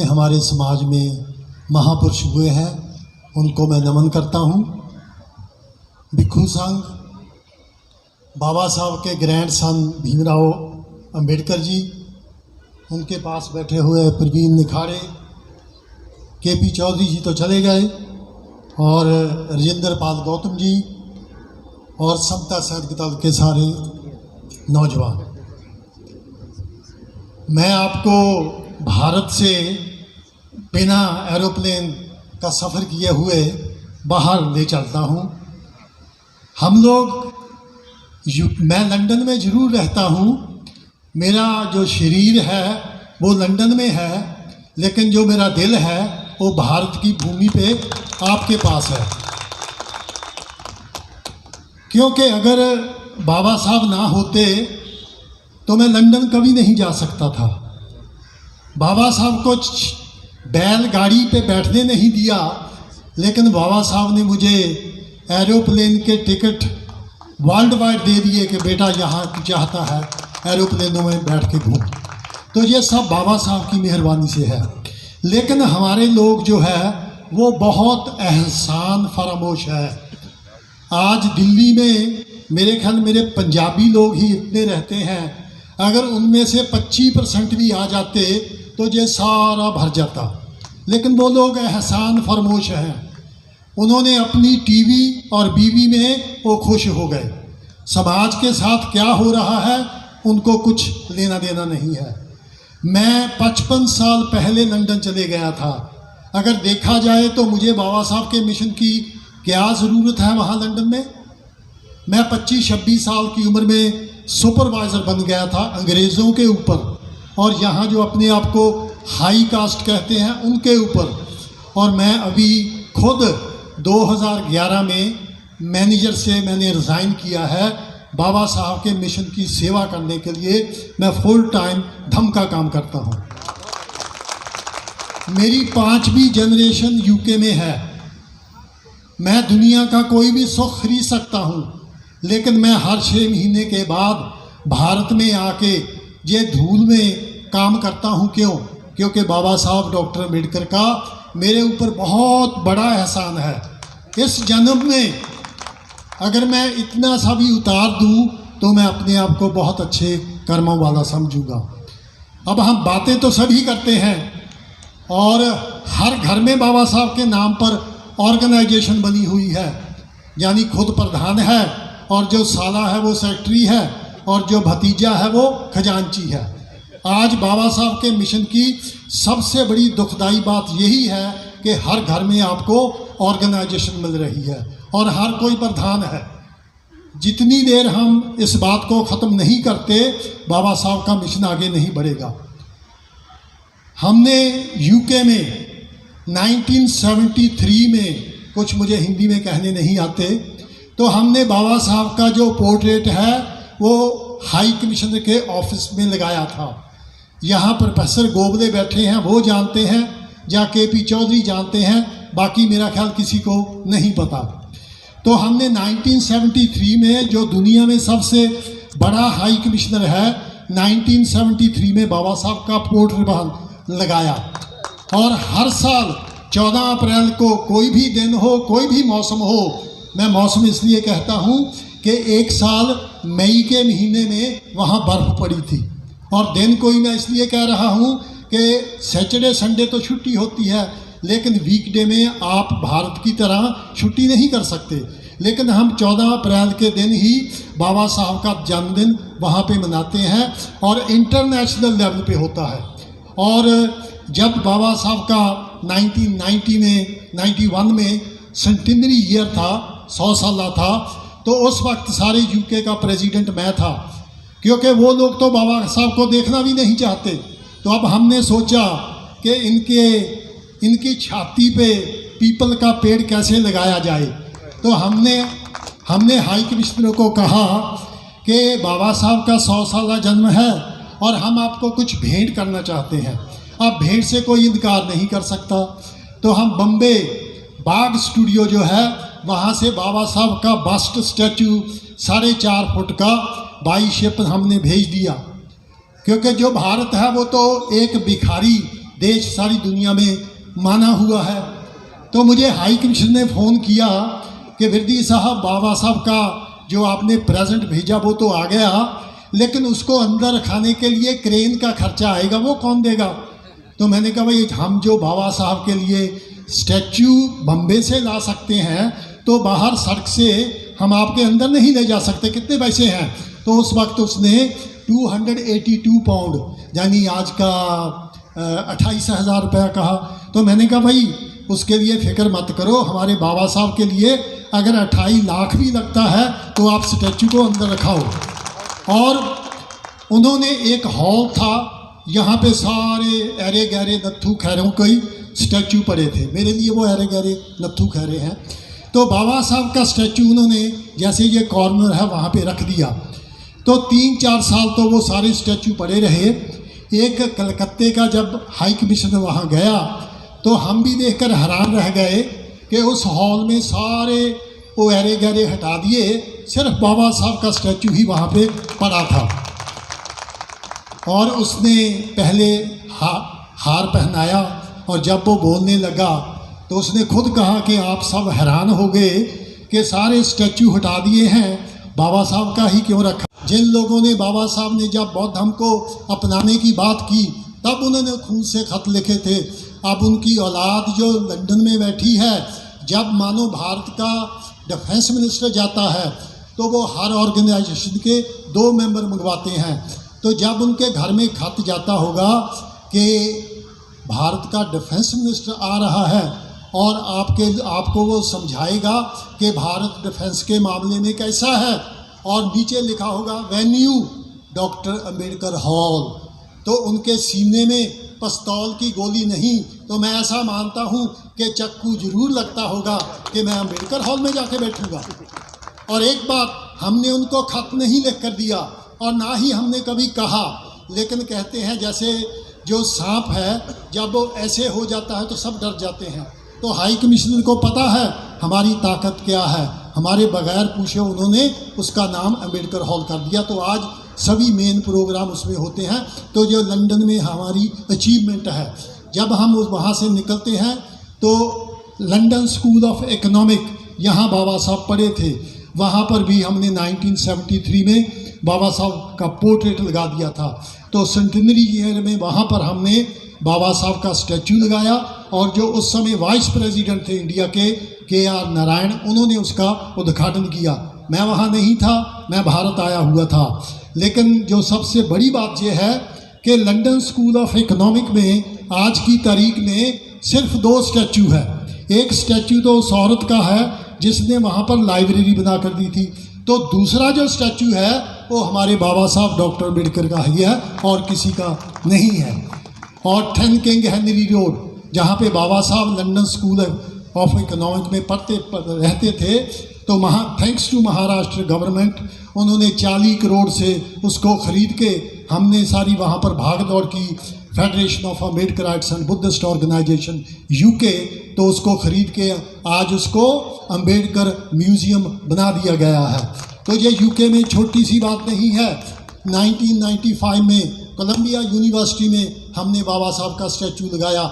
हमारे समाज में महापुरुष हुए हैं, उनको मैं नमन करता हूँ। भिक्खू संघ, बाबा साहब के ग्रैंड सन भीमराव अंबेडकर जी, उनके पास बैठे हुए प्रवीण निखाड़े, केपी चौधरी जी तो चले गए, और राजेंद्र पाल गौतम जी, और समता सैनिक दल के सारे नौजवान। मैं आपको भारत से बिना एरोप्लेन का सफ़र किए हुए बाहर ले चलता हूँ। हम लोग मैं लंदन में ज़रूर रहता हूँ, मेरा जो शरीर है वो लंदन में है, लेकिन जो मेरा दिल है वो भारत की भूमि पे आपके पास है। क्योंकि अगर बाबा साहब ना होते तो मैं लंदन कभी नहीं जा सकता था। बाबा साहब को बैलगाड़ी पे बैठने नहीं दिया, लेकिन बाबा साहब ने मुझे एरोप्लेन के टिकट वर्ल्ड वाइड दे दिए कि बेटा यहाँ चाहता है एरोप्लेनों में बैठ के घूम। तो ये सब बाबा साहब की मेहरबानी से है। लेकिन हमारे लोग जो है वो बहुत एहसान फरामोश है। आज दिल्ली में मेरे ख्याल मेरे पंजाबी लोग ही इतने रहते हैं, अगर उनमें से 25% भी आ जाते तो ये सारा भर जाता। लेकिन वो लोग एहसान फरामोश हैं, उन्होंने अपनी टीवी और बीवी में वो खुश हो गए। समाज के साथ क्या हो रहा है उनको कुछ लेना देना नहीं है। मैं 55 साल पहले लंदन चले गया था। अगर देखा जाए तो मुझे बाबा साहब के मिशन की क्या ज़रूरत है वहाँ लंदन में। मैं 25-26 साल की उम्र में सुपरवाइज़र बन गया था अंग्रेज़ों के ऊपर, और यहाँ जो अपने आप को हाई कास्ट कहते हैं उनके ऊपर। और मैं अभी खुद 2011 में मैनेजर से मैंने रिज़ाइन किया है। बाबा साहब के मिशन की सेवा करने के लिए मैं फुल टाइम धम का काम करता हूँ। मेरी 5वीं जनरेशन यूके में है। मैं दुनिया का कोई भी सुख खरीद सकता हूँ, लेकिन मैं हर 6 महीने के बाद भारत में आके ये धूल में काम करता हूँ। क्यों? क्योंकि बाबा साहब डॉक्टर अम्बेडकर का मेरे ऊपर बहुत बड़ा एहसान है। इस जन्म में अगर मैं इतना सा भी उतार दूँ तो मैं अपने आप को बहुत अच्छे कर्मों वाला समझूंगा। अब हम बातें तो सभी करते हैं, और हर घर में बाबा साहब के नाम पर ऑर्गेनाइजेशन बनी हुई है, यानी खुद प्रधान है, और जो साला है वो सेक्रेटरी है, और जो भतीजा है वो खजांची है। आज बाबा साहब के मिशन की सबसे बड़ी दुखदाई बात यही है कि हर घर में आपको ऑर्गेनाइजेशन मिल रही है और हर कोई प्रधान है। जितनी देर हम इस बात को ख़त्म नहीं करते, बाबा साहब का मिशन आगे नहीं बढ़ेगा। हमने यूके में 1973 में, कुछ मुझे हिंदी में कहने नहीं आते, तो हमने बाबा साहब का जो पोर्ट्रेट है वो हाई कमिश्नर के ऑफिस में लगाया था। यहाँ प्रोफेसर गोबले बैठे हैं, वो जानते हैं, या केपी चौधरी जानते हैं, बाकी मेरा ख्याल किसी को नहीं पता। तो हमने 1973 में, जो दुनिया में सबसे बड़ा हाई कमिश्नर है, 1973 में बाबा साहब का पोर्ट्रेट लगाया। और हर साल 14 अप्रैल को, कोई भी दिन हो, कोई भी मौसम हो, मैं मौसम इसलिए कहता हूँ कि एक साल मई के महीने में वहाँ बर्फ़ पड़ी थी, और दिन कोई मैं इसलिए कह रहा हूँ कि सैटरडे संडे तो छुट्टी होती है, लेकिन वीकडे में आप भारत की तरह छुट्टी नहीं कर सकते। लेकिन हम 14 अप्रैल के दिन ही बाबा साहब का जन्मदिन वहाँ पे मनाते हैं, और इंटरनेशनल लेवल पे होता है। और जब बाबा साहब का 1991 में सेंटिनरी ईयर था, 100 साल था, तो उस वक्त सारे यूके का प्रेसिडेंट मैं था, क्योंकि वो लोग तो बाबा साहब को देखना भी नहीं चाहते। तो अब हमने सोचा कि इनकी छाती पे पीपल का पेड़ कैसे लगाया जाए। तो हमने हाई कमिश्नर को कहा कि बाबा साहब का 100 साल जन्म है और हम आपको कुछ भेंट करना चाहते हैं। अब भेंट से कोई इनकार नहीं कर सकता। तो हम बम्बे बाग स्टूडियो जो है वहाँ से बाबा साहब का बस्ट स्टैचू 4.5 फुट का बाई शिप हमने भेज दिया, क्योंकि जो भारत है वो तो एक भिखारी देश सारी दुनिया में माना हुआ है। तो मुझे हाई कमिश्नर ने फ़ोन किया कि विरदी साहब, बाबा साहब का जो आपने प्रेजेंट भेजा वो तो आ गया, लेकिन उसको अंदर रखाने के लिए क्रेन का खर्चा आएगा, वो कौन देगा? तो मैंने कहा भाई, हम जो बाबा साहब के लिए स्टैचू बम्बे से ला सकते हैं तो बाहर सड़क से हम आपके अंदर नहीं ले जा सकते, कितने पैसे हैं? तो उस वक्त उसने 282 पाउंड यानी आज का 28,000 रुपया कहा। तो मैंने कहा भाई उसके लिए फ़िक्र मत करो, हमारे बाबा साहब के लिए अगर 28 लाख भी लगता है तो आप स्टैचू को अंदर रखाओ। और उन्होंने एक हॉल था, यहाँ पे सारे अरे गहरे नत्थू खैरों के स्टैचू पड़े थे, मेरे लिए वो अरे गहरे नत्थू खैरे हैं। तो बाबा साहब का स्टैचू उन्होंने जैसे ये कॉर्नर है वहाँ पे रख दिया। तो 3-4 साल तो वो सारे स्टैचू पड़े रहे। एक कलकत्ते का जब हाई कमिश्नर वहाँ गया तो हम भी देखकर हैरान रह गए कि उस हॉल में सारे वो अरे गहरे हटा दिए, सिर्फ बाबा साहब का स्टैचू ही वहाँ पे पड़ा था। और उसने पहले हार पहनाया और जब वो बोलने लगा तो उसने खुद कहा कि आप सब हैरान हो गए कि सारे स्टैचू हटा दिए हैं, बाबा साहब का ही क्यों रखा। जिन लोगों ने बाबा साहब ने जब बौद्ध धर्म को अपनाने की बात की तब उन्होंने खून से खत लिखे थे। अब उनकी औलाद जो लंदन में बैठी है, जब मानो भारत का डिफेंस मिनिस्टर जाता है तो वो हर ऑर्गेनाइजेशन के 2 मेंबर मंगवाते हैं। तो जब उनके घर में खत जाता होगा कि भारत का डिफेंस मिनिस्टर आ रहा है और आपको वो समझाएगा कि भारत डिफेंस के मामले में कैसा है, और नीचे लिखा होगा वेन्यू डॉक्टर अंबेडकर हॉल, तो उनके सीने में पिस्तौल की गोली नहीं, तो मैं ऐसा मानता हूँ कि चक्कू जरूर लगता होगा कि मैं अंबेडकर हॉल में जाके बैठूँगा। और एक बात, हमने उनको खत नहीं लिख कर दिया और ना ही हमने कभी कहा, लेकिन कहते हैं जैसे जो सांप है जब वो ऐसे हो जाता है तो सब डर जाते हैं। तो हाई कमिश्नर को पता है हमारी ताकत क्या है, हमारे बगैर पूछे उन्होंने उसका नाम अंबेडकर हॉल कर दिया। तो आज सभी मेन प्रोग्राम उसमें होते हैं। तो जो लंदन में हमारी अचीवमेंट है, जब हम वहाँ से निकलते हैं तो लंदन स्कूल ऑफ इकोनॉमिक, यहाँ बाबा साहब पढ़े थे, वहाँ पर भी हमने 1973 में बाबा साहब का पोर्ट्रेट लगा दिया था। तो सेंटेनरी ईयर में वहाँ पर हमने बाबा साहब का स्टैचू लगाया और जो उस समय वाइस प्रेसिडेंट थे इंडिया के आर नारायण, उन्होंने उसका उद्घाटन किया। मैं वहाँ नहीं था, मैं भारत आया हुआ था। लेकिन जो सबसे बड़ी बात यह है कि लंदन स्कूल ऑफ इकोनॉमिक में आज की तारीख में सिर्फ 2 स्टैचू है। एक स्टैचू तो उस औरत का है जिसने वहाँ पर लाइब्रेरी बना कर दी थी, तो दूसरा जो स्टैचू है वो हमारे बाबा साहब डॉक्टर अम्बेडकर का ही है और किसी का नहीं है। और 10 किंग हेनरी रोड, जहाँ पे बाबा साहब लंदन स्कूल ऑफ इकोनॉमिक में रहते थे, तो थैंक्स टू महाराष्ट्र गवर्नमेंट उन्होंने 40 करोड़ से उसको ख़रीद के हमने सारी वहाँ पर भाग दौड़ की। Federation of Ambedkarites and Buddhist organisation UK, तो उसको ख़रीद के आज उसको अम्बेडकर म्यूज़ियम बना दिया गया है। तो ये यूके में छोटी सी बात नहीं है। 1995 में कोलंबिया यूनिवर्सिटी में हमने बाबा साहब का स्टैचू लगाया।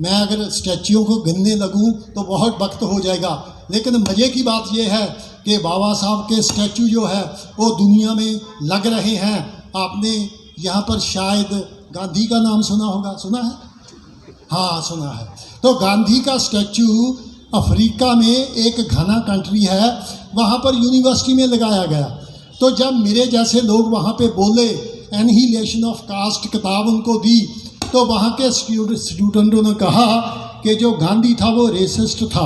मैं अगर स्टैच्यूओं को गिनने लगूं तो बहुत वक्त हो जाएगा, लेकिन मज़े की बात यह है कि बाबा साहब के स्टैचू जो है वो दुनिया में लग रहे हैं। आपने यहाँ पर शायद गांधी का नाम सुना होगा, सुना है? हाँ, सुना है। तो गांधी का स्टैचू अफ्रीका में एक घना कंट्री है, वहाँ पर यूनिवर्सिटी में लगाया गया। तो जब मेरे जैसे लोग वहाँ पे बोले, एनहिलेशन ऑफ कास्ट किताब उनको दी, तो वहाँ के स्टूडेंटों ने कहा कि जो गांधी था वो रेसिस्ट था,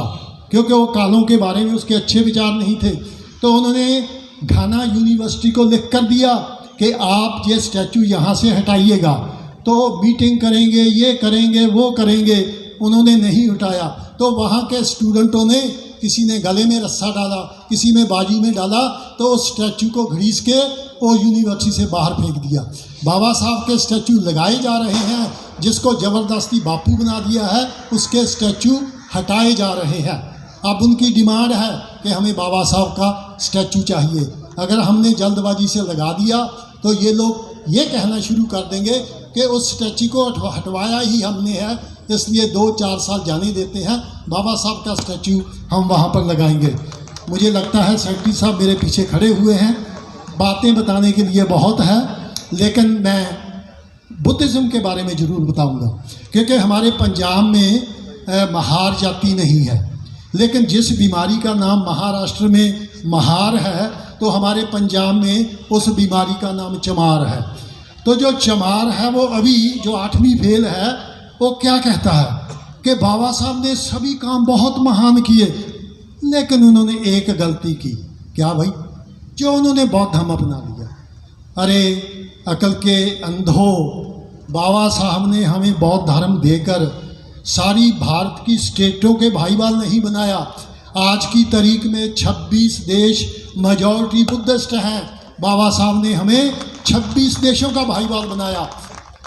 क्योंकि वो कालों के बारे में उसके अच्छे विचार नहीं थे। तो उन्होंने घाना यूनिवर्सिटी को लिख कर दिया कि आप ये स्टैचू यहाँ से हटाइएगा। तो मीटिंग करेंगे, ये करेंगे, वो करेंगे, उन्होंने नहीं हटाया। तो वहाँ के स्टूडेंटों ने, किसी ने गले में रस्सा डाला, किसी में बाजू में डाला, तो उस स्टैचू को घड़ीस के वो यूनिवर्सिटी से बाहर फेंक दिया। बाबा साहब के स्टैचू लगाए जा रहे हैं, जिसको ज़बरदस्ती बापू बना दिया है, उसके स्टैचू हटाए जा रहे हैं। अब उनकी डिमांड है कि हमें बाबा साहब का स्टैचू चाहिए। अगर हमने जल्दबाजी से लगा दिया तो ये लोग ये कहना शुरू कर देंगे कि उस स्टैचू को हटवाया ही हमने है, इसलिए 2-4 साल जाने देते हैं, बाबा साहब का स्टैचू हम वहाँ पर लगाएंगे। मुझे लगता है सेक्रेटरी साहब मेरे पीछे खड़े हुए हैं, बातें बताने के लिए बहुत है, लेकिन मैं बुद्धिज़्म के बारे में ज़रूर बताऊंगा, क्योंकि हमारे पंजाब में महार जाति नहीं है, लेकिन जिस बीमारी का नाम महाराष्ट्र में महार है, तो हमारे पंजाब में उस बीमारी का नाम चमार है। तो जो चमार है वो अभी जो 8वीं फेल है, वो क्या कहता है कि बाबा साहब ने सभी काम बहुत महान किए, लेकिन उन्होंने एक गलती की। क्या भाई? जो उन्होंने बौद्ध धर्म अपना लिया। अरे अकल के अंधो, बाबा साहब ने हमें बौद्ध धर्म देकर सारी भारत की स्टेटों के भाईवाल नहीं बनाया। आज की तारीख में 26 देश मेजॉरिटी बुद्धिस्ट हैं, बाबा साहब ने हमें 26 देशों का भाईवाल बनाया।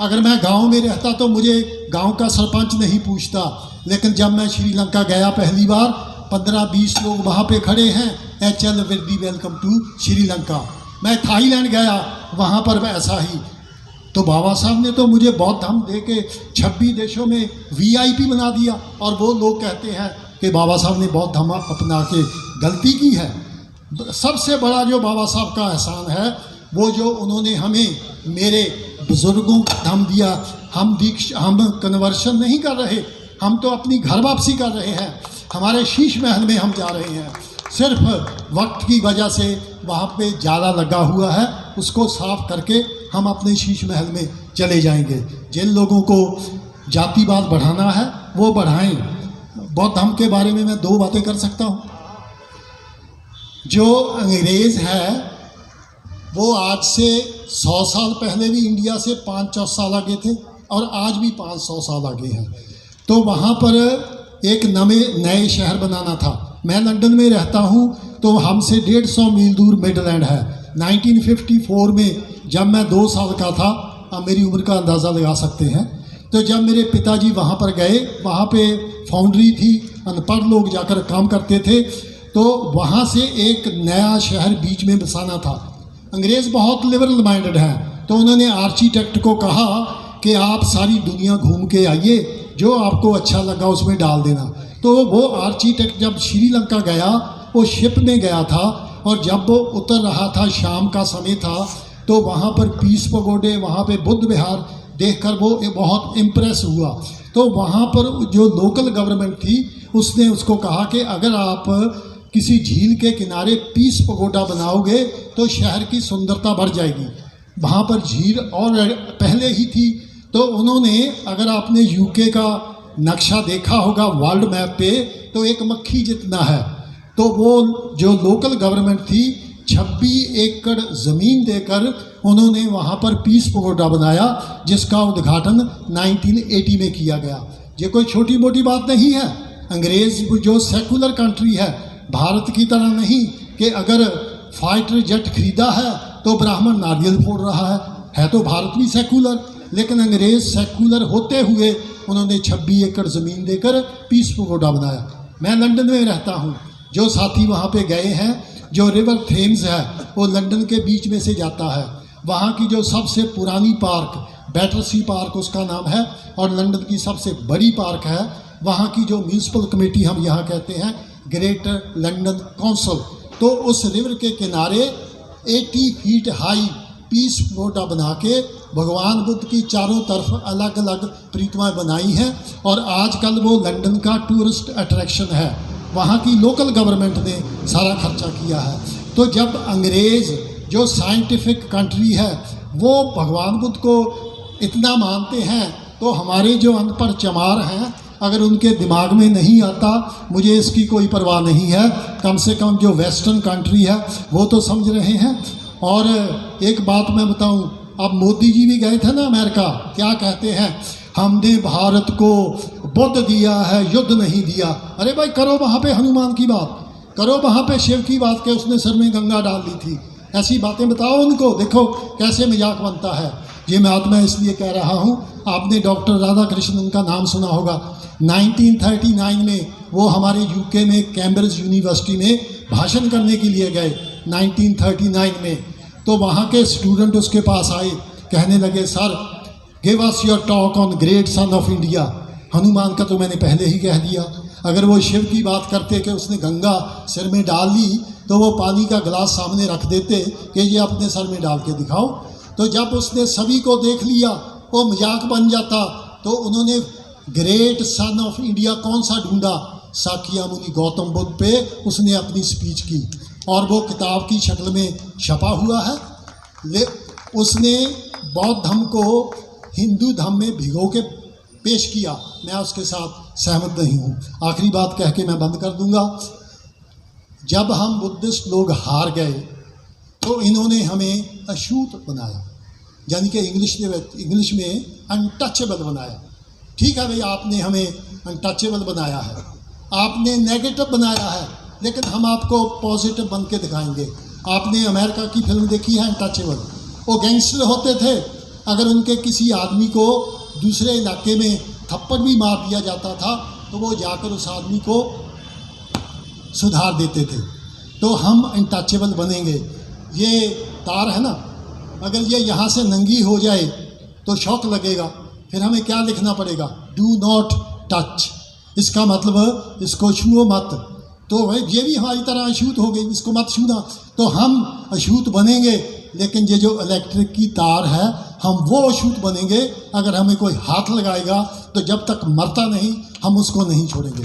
अगर मैं गांव में रहता तो मुझे गांव का सरपंच नहीं पूछता, लेकिन जब मैं श्रीलंका गया पहली बार, 15-20 लोग वहाँ पे खड़े हैं, HL very welcome to Sri Lanka. मैं थाईलैंड गया, वहाँ पर ऐसा ही। तो बाबा साहब ने तो मुझे बौद्ध धर्म दे के 26 देशों में VIP बना दिया, और वो लोग कहते हैं कि बाबा साहब ने बौद्ध धर्म अपना के गलती की है। सबसे बड़ा जो बाबा साहब का एहसान है, वो जो उन्होंने हमें मेरे बुज़ुर्गों को धर्म दिया। हम कन्वर्शन नहीं कर रहे, हम तो अपनी घर वापसी कर रहे हैं। हमारे शीश महल में हम जा रहे हैं, सिर्फ वक्त की वजह से वहाँ पे ज़्यादा लगा हुआ है, उसको साफ करके हम अपने शीश महल में चले जाएंगे। जिन लोगों को जातिवाद बढ़ाना है वो बढ़ाएं। बौद्ध धर्म के बारे में मैं 2 बातें कर सकता हूँ। जो अंग्रेज़ है वो आज से 100 साल पहले भी इंडिया से 500 साल आगे थे, और आज भी 500 साल आगे हैं। तो वहाँ पर एक नए शहर बनाना था। मैं लंदन में रहता हूँ, तो हमसे 150 मील दूर मिडलैंड है। 1954 में जब मैं 2 साल का था, आप मेरी उम्र का अंदाज़ा लगा सकते हैं, तो जब मेरे पिताजी वहाँ पर गए, वहाँ पे फाउंड्री थी, अनपढ़ लोग जाकर काम करते थे, तो वहाँ से एक नया शहर बीच में बसाना था। अंग्रेज़ बहुत लिबरल माइंडेड हैं, तो उन्होंने आर्किटेक्ट को कहा कि आप सारी दुनिया घूम के आइए, जो आपको अच्छा लगा उसमें डाल देना। तो वो आर्किटेक्ट जब श्रीलंका गया, वो शिप में गया था, और जब वो उतर रहा था, शाम का समय था, तो वहाँ पर पीस पगोडे, वहाँ पे बुद्ध विहार देखकर वो बहुत इम्प्रेस हुआ। तो वहाँ पर जो लोकल गवर्नमेंट थी, उसने उसको कहा कि अगर आप किसी झील के किनारे पीस पगोडा बनाओगे तो शहर की सुंदरता बढ़ जाएगी। वहाँ पर झील और पहले ही थी, तो उन्होंने, अगर आपने UK का नक्शा देखा होगा वर्ल्ड मैप पे, तो एक मक्खी जितना है। तो वो जो लोकल गवर्नमेंट थी, 26 एकड़ ज़मीन देकर उन्होंने वहाँ पर पीस पगोडा बनाया, जिसका उद्घाटन 1980 में किया गया। ये कोई छोटी मोटी बात नहीं है। अंग्रेज़ जो सेकुलर कंट्री है, भारत की तरह नहीं कि अगर फाइटर जेट खरीदा है तो ब्राह्मण नारियल फोड़ रहा है तो भारत भी सेकुलर। लेकिन अंग्रेज़ सेकुलर होते हुए उन्होंने 26 एकड़ ज़मीन देकर पीस पगोडा बनाया। मैं लंदन में रहता हूँ, जो साथी वहाँ पे गए हैं, जो रिवर थेम्स है वो लंदन के बीच में से जाता है। वहाँ की जो सबसे पुरानी पार्क, बैटरसी पार्क उसका नाम है, और लंदन की सबसे बड़ी पार्क है। वहाँ की जो म्यूनसिपल कमेटी हम यहाँ कहते हैं ग्रेटर लंदन काउंसिल, तो उस रिवर के किनारे 80 फीट हाई पीस पगोडा बना के भगवान बुद्ध की चारों तरफ अलग अलग प्रतिमाएं बनाई हैं, और आजकल वो लंदन का टूरिस्ट अट्रैक्शन है। वहाँ की लोकल गवर्नमेंट ने सारा खर्चा किया है। तो जब अंग्रेज़ जो साइंटिफिक कंट्री है वो भगवान बुद्ध को इतना मानते हैं, तो हमारे जो अनपढ़ चमार हैं, अगर उनके दिमाग में नहीं आता, मुझे इसकी कोई परवाह नहीं है, कम से कम जो वेस्टर्न कंट्री है वो तो समझ रहे हैं। और एक बात मैं बताऊं, अब मोदी जी भी गए थे ना अमेरिका, क्या कहते हैं, हमने भारत को बुद्ध दिया है, युद्ध नहीं दिया। अरे भाई, करो वहाँ पे हनुमान की बात, करो वहाँ पे शिव की बात के उसने सर में गंगा डाल दी थी। ऐसी बातें बताओ उनको, देखो कैसे मजाक बनता है। ये बात मैं इसलिए कह रहा हूँ, आपने डॉक्टर राधा कृष्णन का नाम सुना होगा। 1939 में वो हमारे UK में कैम्ब्रिज यूनिवर्सिटी में भाषण करने के लिए गए 1939 में। तो वहाँ के स्टूडेंट उसके पास आए, कहने लगे, sir give us your talk on great son of India. Hanuman का तो मैंने पहले ही कह दिया। अगर वो शिव की बात करते कि उसने गंगा सिर में डाल ली, तो वो पानी का गिलास सामने रख देते कि ये अपने सर में डाल के दिखाओ। तो जब उसने सभी को देख लिया, वो मजाक बन जाता, तो उन्होंने ग्रेट सन ऑफ इंडिया कौन सा ढूंढा? साकिया मुनि गौतम बुद्ध पे उसने अपनी स्पीच की, और वो किताब की शक्ल में छपा हुआ है। उसने बौद्ध धर्म को हिंदू धर्म में भिगो के पेश किया। मैं उसके साथ सहमत नहीं हूँ। आखिरी बात कह के मैं बंद कर दूंगा। जब हम बुद्धिस्ट लोग हार गए, तो इन्होंने हमें अछूत बनाया, यानी कि इंग्लिश में अनटचेबल बनाया। ठीक है भाई, आपने हमें अनटचेबल बनाया है, आपने नेगेटिव बनाया है, लेकिन हम आपको पॉजिटिव बन के दिखाएंगे। आपने अमेरिका की फिल्म देखी है अनटचेबल? वो गैंगस्टर होते थे, अगर उनके किसी आदमी को दूसरे इलाके में थप्पड़ भी मार दिया जाता था, तो वो जाकर उस आदमी को सुधार देते थे। तो हम अनटचेबल बनेंगे। ये तार है ना, अगर ये यहाँ से नंगी हो जाए तो शौक लगेगा, फिर हमें क्या लिखना पड़ेगा? Do not touch. इसका मतलब इसको छुओ मत। तो भाई ये भी हमारी तरह अछूत हो गई, इसको मत छूना। तो हम अछूत बनेंगे, लेकिन ये जो इलेक्ट्रिक की तार है, हम वो अछूत बनेंगे। अगर हमें कोई हाथ लगाएगा, तो जब तक मरता नहीं, हम उसको नहीं छोड़ेंगे।